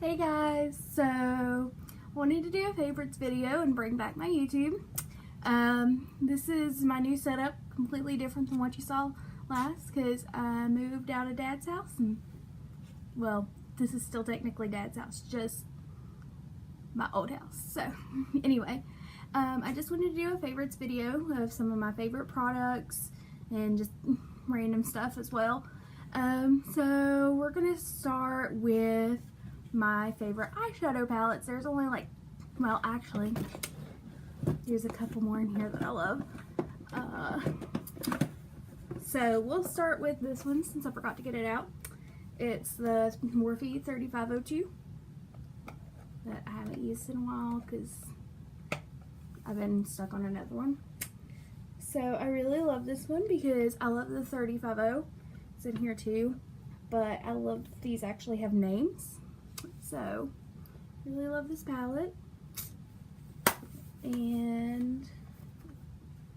Hey guys, so I wanted to do a favorites video and bring back my YouTube. This is my new setup, completely different than what you saw last because I moved out of Dad's house and, well, this is still technically Dad's house, just my old house. So anyway, I just wanted to do a favorites video of some of my favorite products and just random stuff as well. So we're gonna start with my favorite eyeshadow palettes. There's only well, actually, there's a couple more in here that I love. So we'll start with this one since I forgot to get it out. It's the Morphe 3502 that I haven't used in a while because I've been stuck on another one. So I really love this one because I love the 350. It's in here too, but I love that these actually have names. So, really love this palette. And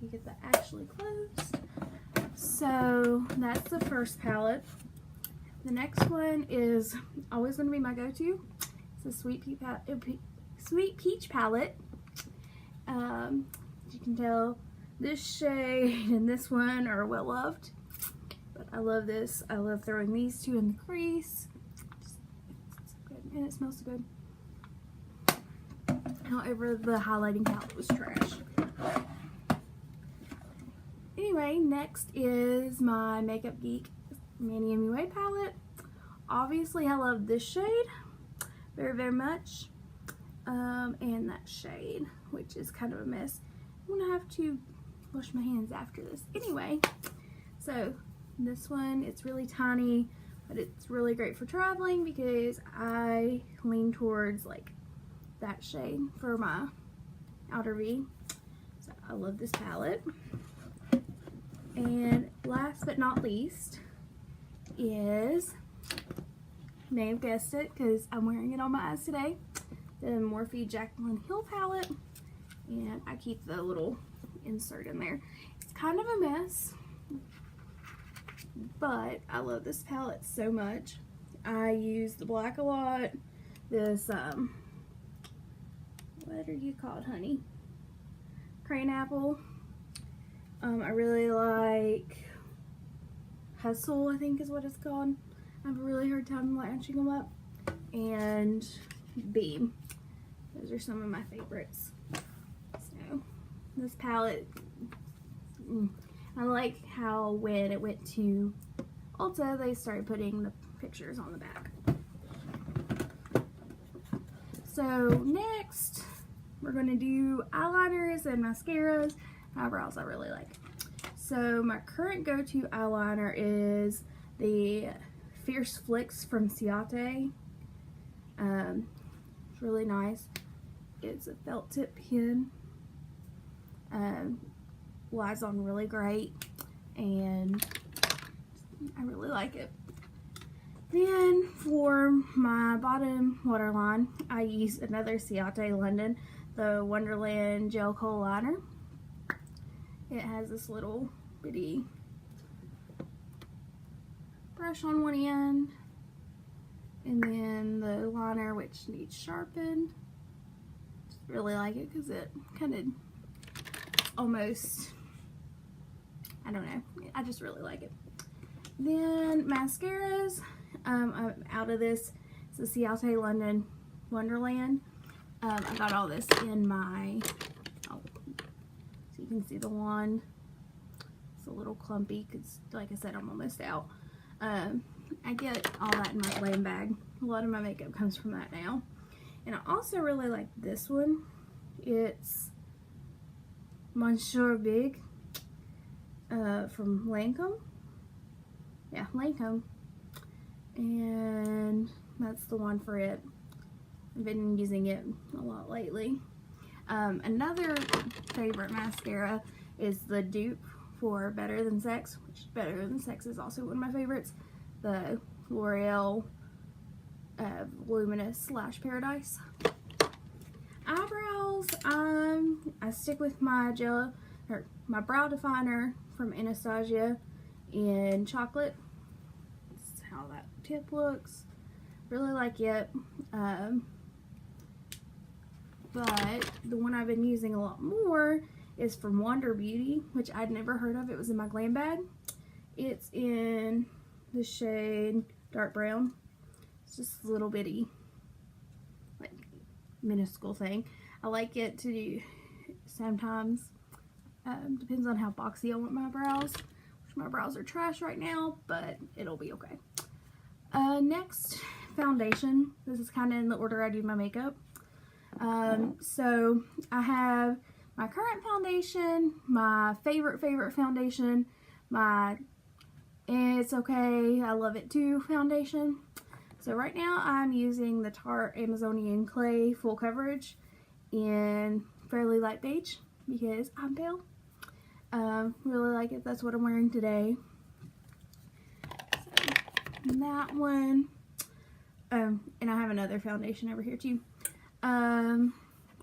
you get that actually closed. So, that's the first palette. The next one is always going to be my go-to. It's a Sweet Peach palette. As you can tell, this shade and this one are well loved. But I love this. I love throwing these two in the crease. And it smells so good. However, the highlighting palette was trash. Anyway, next is my Makeup Geek Mini MUA palette. Obviously, I love this shade very, very much. And that shade, which is kind of a mess. I'm gonna have to wash my hands after this. Anyway, so this one, it's really tiny, but it's really great for traveling because I lean towards that shade for my outer V. So I love this palette. And last but not least is, you may have guessed it because I'm wearing it on my eyes today, the Morphe Jaclyn Hill palette. And I keep the little insert in there. It's kind of a mess, but I love this palette so much. I use the black a lot. This, what are you called, honey? Crayon Apple. I really like Hustle, I think is what it's called. I have a really hard time latching them up. And Beam. Those are some of my favorites. So, this palette, I like how when it went to Ulta, they started putting the pictures on the back. So next, we're going to do eyeliners and mascaras, eyebrows I really like. So my current go-to eyeliner is the Fierce Flicks from Ciate. It's really nice. It's a felt tip pen. Lies on really great, and I really like it. Then for my bottom waterline, I use another Ciate London, the Wonderland Gel Kohl Liner. It has this little bitty brush on one end, and then the liner which needs sharpened. Just really like it because it kind of almost, I don't know, I just really like it. Then mascaras, I'm out of this. It's the Ciate London Wonderland. I got all this in my, so you can see the wand. It's a little clumpy because, like I said, I'm almost out. I get all that in my glam bag. A lot of my makeup comes from that now. And I also really like this one. It's Monsieur Big from Lancome. Yeah, Lancome. And that's the one for it. I've been using it a lot lately. Another favorite mascara is the dupe for Better Than Sex, which Better Than Sex is also one of my favorites. The L'Oreal Luminous Lash Paradise. Eyebrows, I stick with my my brow definer from Anastasia in chocolate. This is how that tip looks. Really like it. But the one I've been using a lot more is from Wander Beauty, which I'd never heard of. It was in my glam bag. It's in the shade dark brown. It's just a little bitty, like, minuscule thing. I like it to do sometimes. Depends on how boxy I want my brows. Which my brows are trash right now, but it'll be okay. Next, foundation. This is kind of in the order I do my makeup. So I have my current foundation, my favorite foundation, my It's Okay, I Love It Too foundation. So right now I'm using the Tarte Amazonian Clay Full Coverage in fairly light beige because I'm pale. Really like it. That's what I'm wearing today. So, that one. And I have another foundation over here too.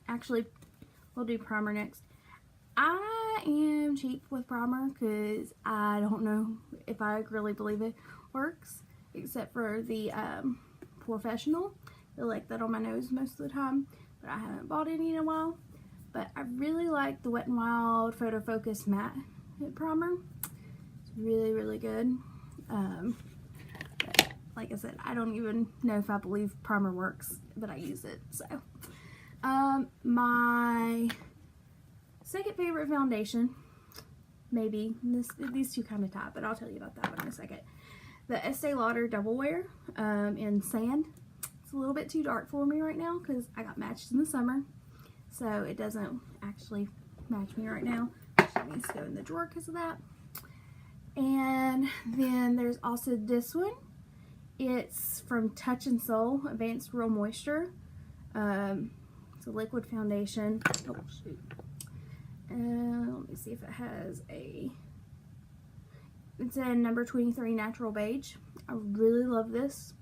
Actually, we'll do primer next. I am cheap with primer because I don't know if I really believe it works, except for the Professional. I like that on my nose most of the time, but I haven't bought any in a while. But I really like the Wet n Wild Photo Focus Matte Primer. It's really, really good. But like I said, I don't even know if I believe primer works, but I use it. So, my second favorite foundation, maybe, these two kind of tie, but I'll tell you about that one in a second. The Estee Lauder Double Wear in Sand. It's a little bit too dark for me right now because I got matched in the summer. So it doesn't actually match me right now. It needs to go in the drawer because of that. And then there's also this one. It's from Touch and Soul Advanced Real Moisture. It's a liquid foundation. Oh, shoot. Let me see if it has a... It's in number 23 Natural Beige. I really love this.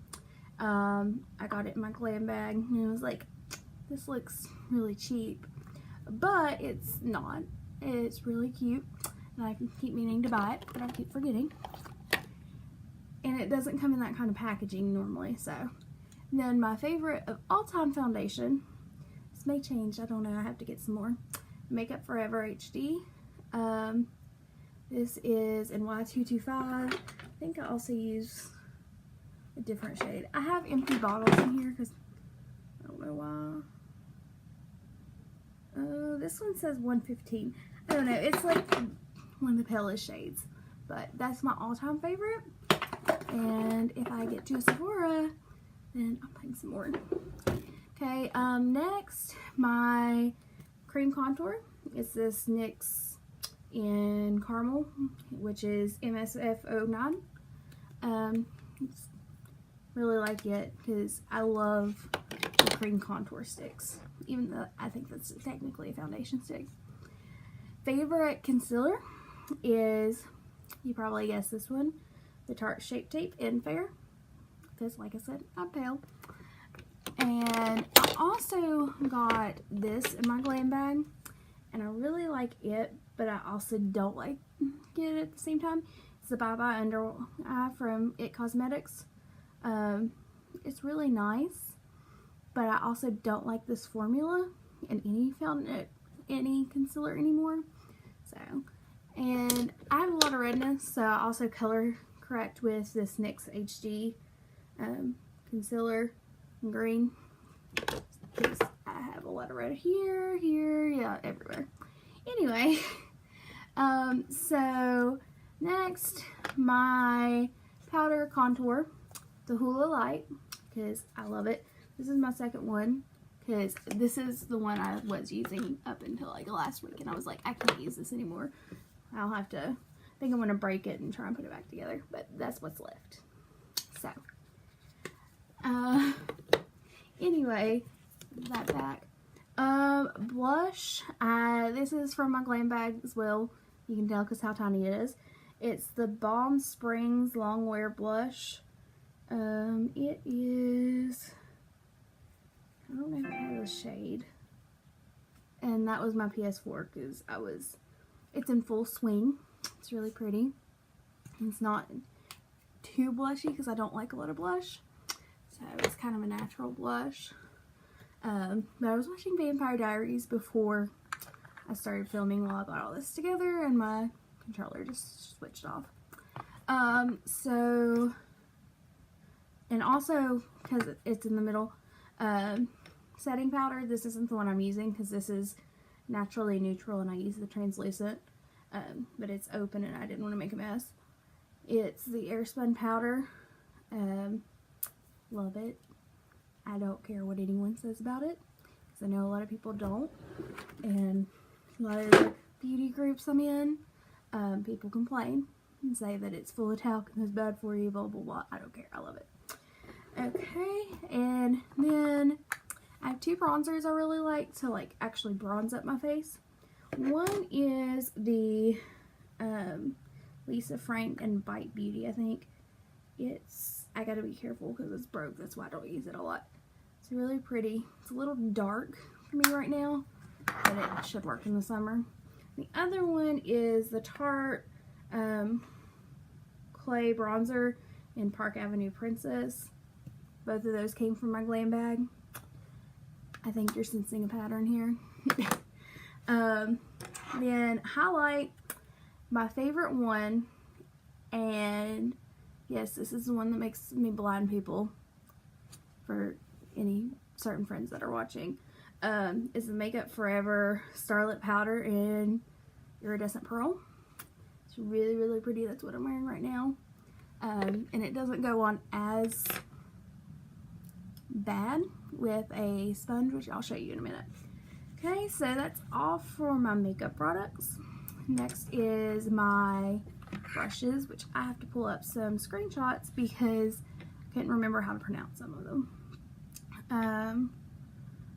I got it in my glam bag and it was like, this looks really cheap, but it's not. It's really cute and I keep meaning to buy it, but I keep forgetting. And it doesn't come in that kind of packaging normally. So then my favorite of all time foundation, this may change, I don't know, I have to get some more. Makeup Forever HD. This is in Y225. I think I also use a different shade. I have empty bottles in here because I don't know why. This one says 115. I don't know. It's like one of the palest shades, but that's my all-time favorite. And if I get to a Sephora, then I'll find some more. Okay. Next, my cream contour is this NYX in Caramel, which is MSF09. Really like it because I love the cream contour sticks, even though I think that's technically a foundation stick. Favorite concealer is, you probably guessed this one, the Tarte Shape Tape in Fair, because like I said, I'm pale. And I also got this in my glam bag, and I really like it, but I also don't like it at the same time. It's the Bye Bye Under Eye from It Cosmetics. It's really nice, but I also don't like this formula in any concealer anymore. So, and I have a lot of redness, so I also color correct with this NYX HD concealer in green, because I have a lot of red here, yeah, everywhere. Anyway, so next, my powder contour, the Hula Light, because I love it. This is my second one, because this is the one I was using up until like last week, and I was like, I can't use this anymore. I'll have to, I think I'm going to break it and try and put it back together, but that's what's left. So, anyway, that back. Blush, this is from my glam bag as well. You can tell because how tiny it is. It's the Balm Springs Long Wear Blush. It is, I don't know if it has a shade. And that was my PS4 because it's in full swing. It's really pretty. It's not too blushy because I don't like a lot of blush. So it's kind of a natural blush. But I was watching Vampire Diaries before I started filming while I got all this together, and my controller just switched off. So, and also because it's in the middle, setting powder, this isn't the one I'm using because this is naturally neutral and I use the translucent, but it's open and I didn't want to make a mess. It's the Airspun powder. Love it. I don't care what anyone says about it because I know a lot of people don't, and a lot of the beauty groups I'm in, people complain and say that it's full of talc and it's bad for you, blah blah blah. I don't care. I love it. Okay, and then I have two bronzers I really like to actually bronze up my face. One is the Lisa Frank and Bite Beauty. I think I gotta be careful because it's broke. That's why I don't use it a lot. It's really pretty. It's a little dark for me right now, but it should work in the summer. The other one is the Tarte Clay Bronzer in Park Avenue Princess. Both of those came from my glam bag. I think you're sensing a pattern here. Then highlight, my favorite one, and yes, this is the one that makes me blind people for any certain friends that are watching, is the Makeup Forever Starlit Powder in Iridescent Pearl. It's really, really pretty. That's what I'm wearing right now. And it doesn't go on as bad with a sponge, which I'll show you in a minute. Okay, so that's all for my makeup products. Next is my brushes, which I have to pull up some screenshots because I couldn't remember how to pronounce some of them.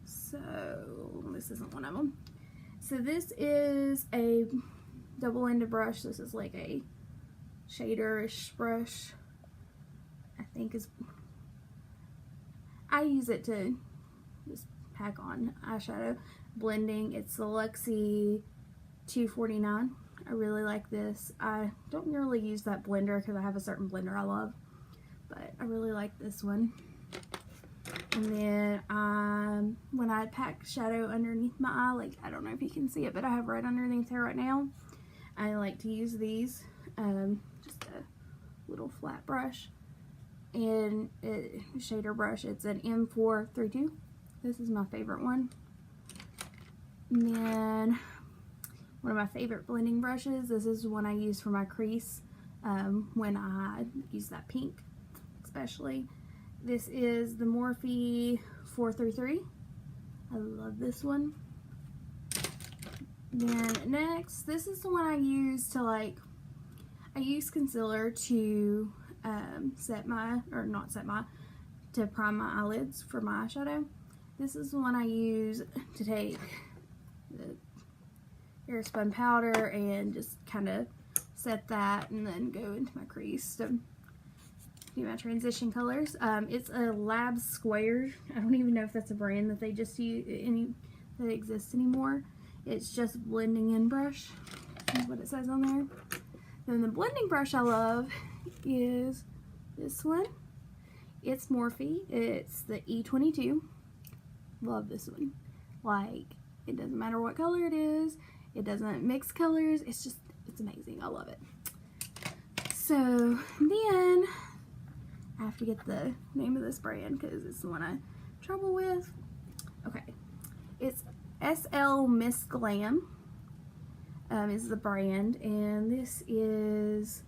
So this isn't one of them. So this is a double-ended brush. This is like a shader-ish brush. I think I use it to just pack on eyeshadow blending. It's the Luxie 249. I really like this. I don't really use that blender because I have a certain blender I love, but I really like this one. And then when I pack shadow underneath my eye, I don't know if you can see it, but I have red underneath here right now. I like to use these, just a little flat brush and shader brush. It's an M432. This is my favorite one. And then one of my favorite blending brushes, this is one I use for my crease when I use that pink especially. This is the Morphe 433. I love this one. Then next, this is the one I use to I use concealer to to prime my eyelids for my eyeshadow. This is the one I use to take the Airspun powder and just kind of set that and then go into my crease to do my transition colors. It's a Lab Square. I don't even know if that's a brand that they just use that exists anymore. It's just blending in brush. That's what it says on there. Then the blending brush I love is this one. It's Morphe. It's the E22. Love this one. It doesn't matter what color it is. It doesn't mix colors. It's amazing. I love it. So then I have to get the name of this brand because it's the one I have trouble with. Okay. It's SL Miss Glam is the brand, and this is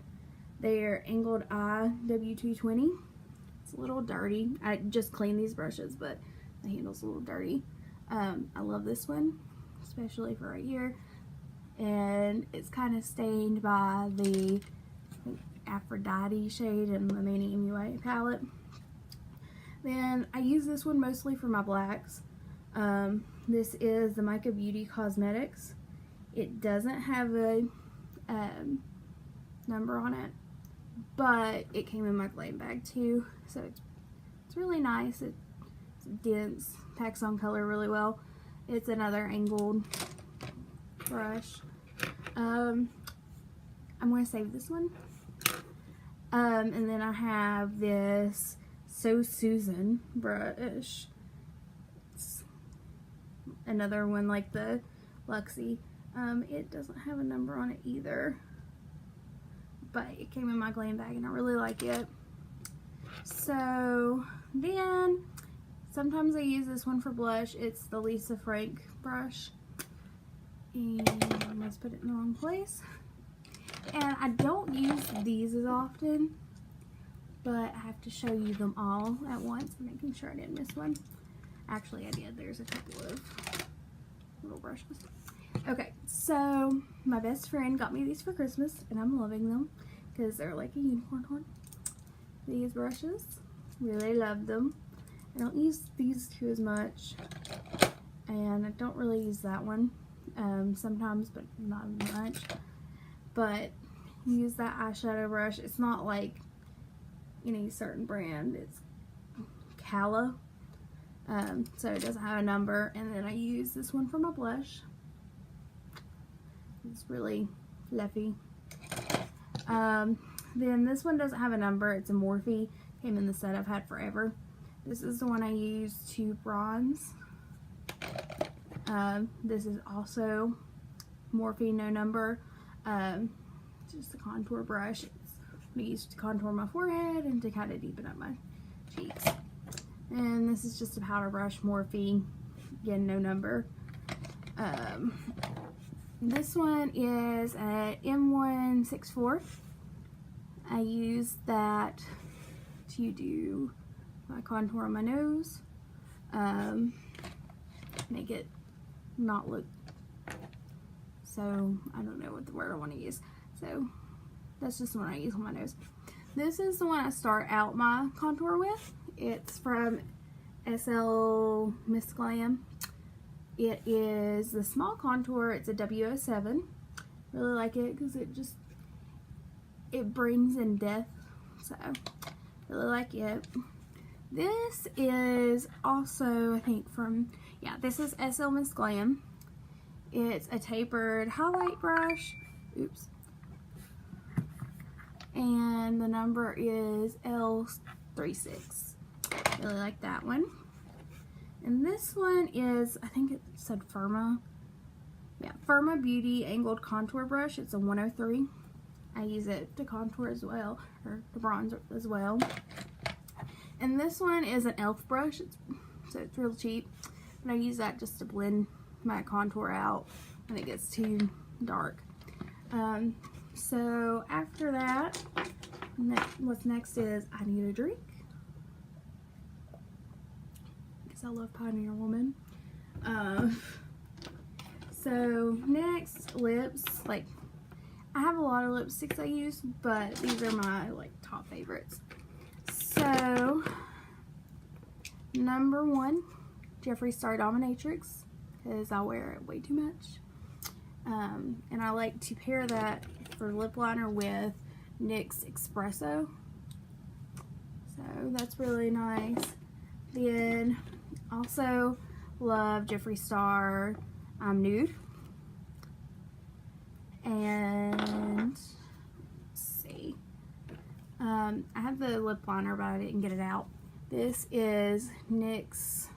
their Angled Eye W220. It's a little dirty. I just cleaned these brushes, but the handle's a little dirty. I love this one, especially for right here. And it's kind of stained by the Aphrodite shade in the Manny MUA palette. Then I use this one mostly for my blacks. This is the Mica Beauty Cosmetics. It doesn't have a number on it, but it came in my glam bag too, so it's really nice. It's dense, packs on color really well. It's another angled brush. I'm going to save this one. And then I have this So Susan brush. It's another one like the Luxie. It doesn't have a number on it either, but it came in my glam bag and I really like it. So then sometimes I use this one for blush. It's the Lisa Frank brush, and let's put it in the wrong place. And I don't use these as often, but I have to show you them all at once, making sure I didn't miss one. Actually I did. There's a couple of little brushes. Okay, so my best friend got me these for Christmas and I'm loving them because they're like a unicorn horn. These brushes, really love them. I don't use these two as much, and I don't really use that one sometimes, but not much. But use that eyeshadow brush. It's not like any certain brand. It's Cala, so it doesn't have a number. And then I use this one for my blush. It's really fluffy. Then this one doesn't have a number. It's a Morphe. Came in the set I've had forever. This is the one I use to bronze. This is also Morphe, no number. Just a contour brush. It's what I use to contour my forehead and to kind of deepen up my cheeks. And this is just a powder brush, Morphe. Again, no number. This one is a M164. I use that to do my contour on my nose, make it not look so, I don't know what the word I want to use, so that's just the one I use on my nose. This is the one I start out my contour with. It's from SL Miss Glam. It is the small contour. It's a W07. Really like it because it brings in depth, so really like it. This is also, I think, from, yeah, this is SL Miss Glam. It's a tapered highlight brush. Oops. And the number is L36. Really like that one. And this one is, I think it said Firma. Yeah, Firma Beauty Angled Contour Brush. It's a 103. I use it to contour as well, or to bronze as well. And this one is an e.l.f. brush, so it's real cheap. But I use that just to blend my contour out when it gets too dark. So after that, what's next is I need a drink. Because I love Pioneer Woman. So next, lips. Like, I have a lot of lipsticks I use, but these are my like top favorites. So number one, Jeffree Star Dominatrix, because I wear it way too much. And I like to pair that for lip liner with NYX Espresso. So that's really nice. Then also love Jeffree Star Nude. And let's see. I have the lip liner, but I didn't get it out. This is NYX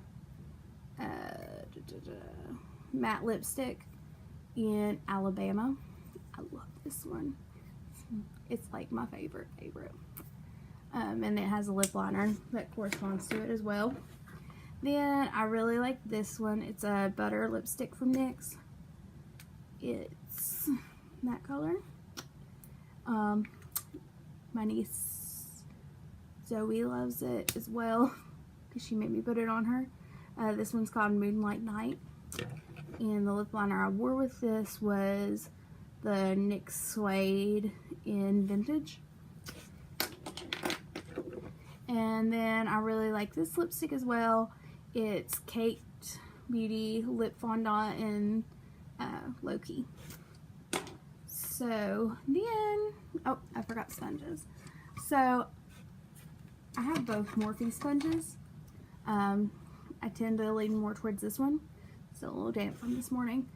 matte lipstick in Alabama. I love this one. It's like my favorite. And it has a lip liner that corresponds to it as well. Then I really like this one. It's a butter lipstick from NYX. It's that color. My niece Zoe loves it as well because she made me put it on her. This one's called Moonlight Night, and the lip liner I wore with this was the NYX Suede in Vintage. And then I really like this lipstick as well. It's Kate Beauty Lip Fondant in Low-Key. So then, oh, I forgot sponges. So I have both Morphe sponges. I tend to lean more towards this one. Still a little damp from this morning.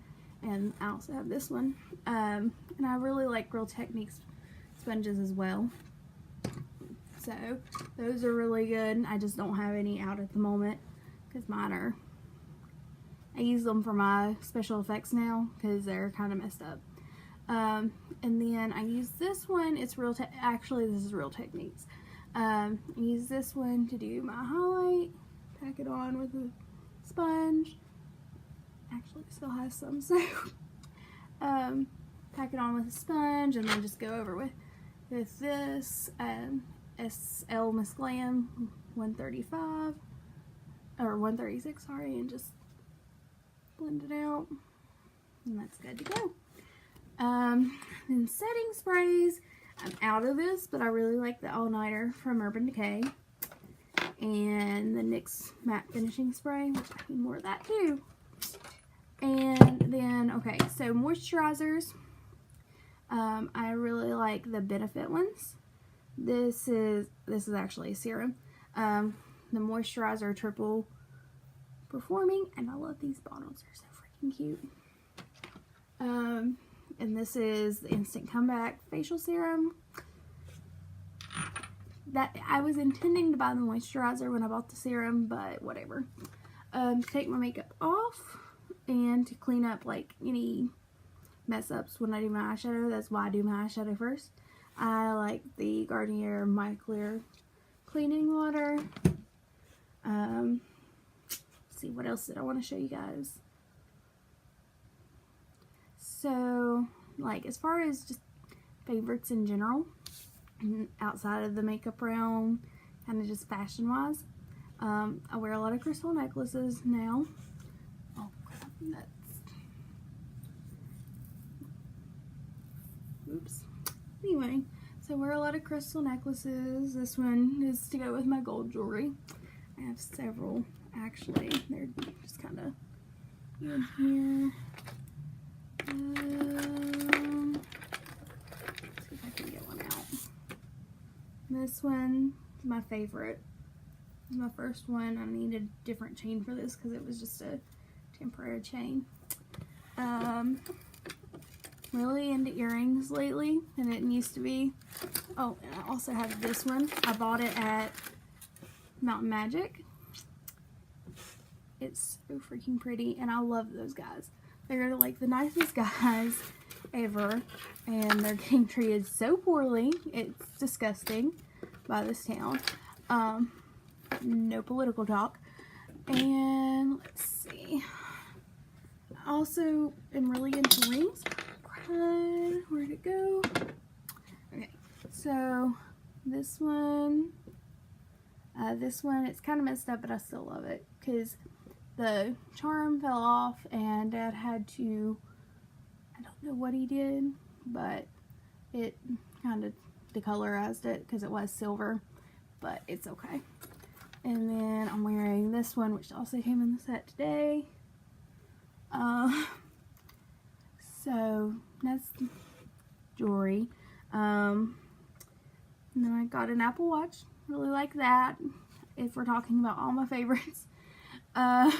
And I also have this one. And I really like Real Techniques sponges as well. So those are really good. I just don't have any out at the moment because mine are, I use them for my special effects now because they're kind of messed up. And then I use this one. It's actually this is Real Techniques. I use this one to do my highlight. Pack it on with a sponge. Actually, it still has some, so pack it on with a sponge and then just go over with this SL Miss Glam 135 or 136, sorry, and just blend it out, and that's good to go. Then setting sprays, I'm out of this, but I really like the All Nighter from Urban Decay and the NYX matte finishing spray, which I need more of that too. And then, okay, so moisturizers. I really like the Benefit ones. This is actually a serum. The moisturizer triple performing, and I love these bottles. They're so freaking cute. And this is the Instant Comeback facial serum. That I was intending to buy the moisturizer when I bought the serum, but whatever. To take my makeup off and to clean up like any mess ups when I do my eyeshadow. That's why I do my eyeshadow first. I like the Garnier My Clear cleaning water. Let's see, what else did I want to show you guys? So, like, as far as just favorites in general, outside of the makeup realm, kind of just fashion wise, I wear a lot of crystal necklaces now. Oh crap, that's, oops. Anyway, so I wear a lot of crystal necklaces. This one is to go with my gold jewelry. I have several, actually. They're just kind of in here. Let's see if I can get one out. This one is my favorite. My first one, I needed a different chain for this because it was just a temporary chain. Really into earrings lately, and it used to be. Oh, and I also have this one. I bought it at Mountain Magic. It's so freaking pretty, and I love those guys. They're like the nicest guys ever, and they're getting treated so poorly. It's disgusting by this town. No political talk. And let's see. I also am really into rings. Where'd it go? Okay, so this one, it's kind of messed up, but I still love it because the charm fell off and Dad had to, I don't know what he did, but it kind of decolorized it because it was silver, but it's okay. And then I'm wearing this one, which also came in the set today. So that's jewelry. And then I got an Apple Watch. Really like that, if we're talking about all my favorites. And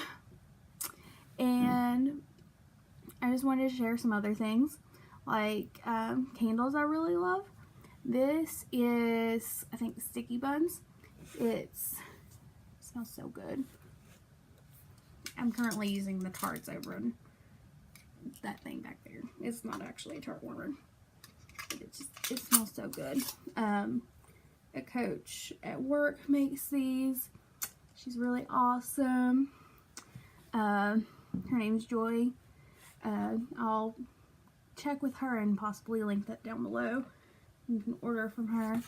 I just wanted to share some other things, like candles I really love. This is, I think, Sticky Buns. It smells so good. I'm currently using the Tarts over in that thing back there. It's not actually a Tarte warmer, but it smells so good. A coach at work makes these. She's really awesome. Her name's Joy. I'll check with her and possibly link that down below. You can order from her.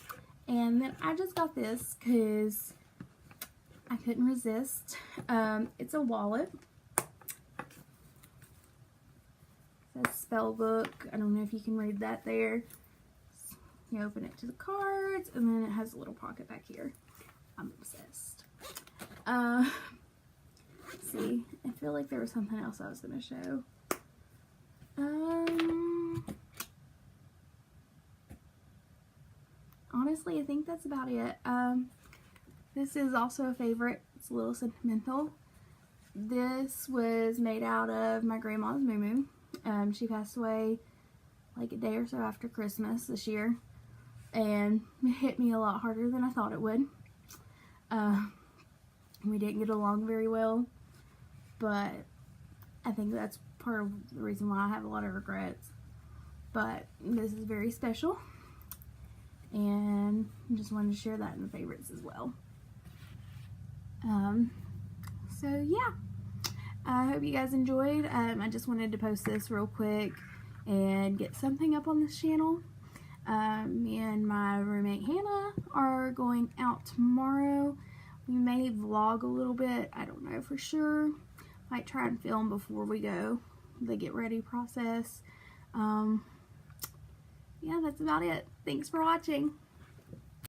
And then I just got this because I couldn't resist. It's a wallet. It says spell book. I don't know if you can read that there. You open it to the cards, and then it has a little pocket back here. I'm obsessed. Let's see. I feel like there was something else I was going to show. Honestly, I think that's about it. This is also a favorite. It's a little sentimental. This was made out of my grandma's moo-moo. She passed away like a day or so after Christmas this year. and it hit me a lot harder than I thought it would. We didn't get along very well, but I think that's part of the reason why I have a lot of regrets. But this is very special, and I just wanted to share that in the favorites as well. So yeah, I hope you guys enjoyed. I just wanted to post this real quick and get something up on this channel. Me and my roommate Hannah are going out tomorrow. We may vlog a little bit, I don't know for sure. Might try and film before we go, the get ready process. Yeah, that's about it. Thanks for watching.